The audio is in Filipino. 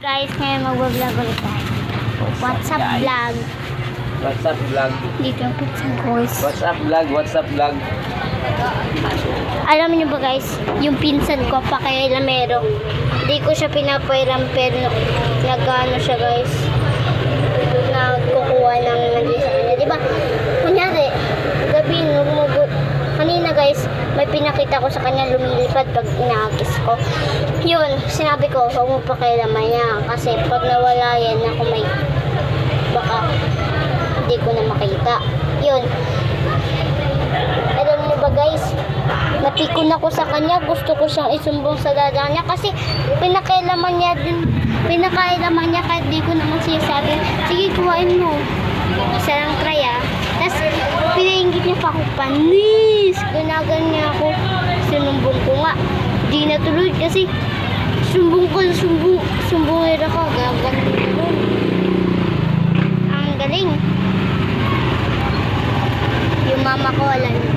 Guys, ngayon mag-vlog ulit tayo. What's up vlog? What's up vlog? Dito ang pizza guys. What's up vlog? What's up vlog? Alam niyo ba guys, yung pinsan ko pa kay Lamero, hindi ko siya pinapairam pero nagano siya guys. Nagkukuha ng nandito sa kanya. Diba? Kunyari, gabi, kanina guys, may pinakita ko sa kanya lumilipad pag inaagis ko. Yun, sinabi ko, huwag mo pakialaman niya. Kasi pag nawala yan, ako may baka hindi ko na makita. Yun. Alam niyo ba guys, napikon ako sa kanya. Gusto ko siyang isumbong sa dada niya kasi pinakailaman niya kahit di ko naman sinasabi, sige kuhain mo. Isa lang try Tapos pinaingit niya pa ako, panis. Ganagan niya ako. Sinumbong ko nga. Di natuloy kasi sumbungin ako. Gagan ko. Ang galing. Yung mama ko wala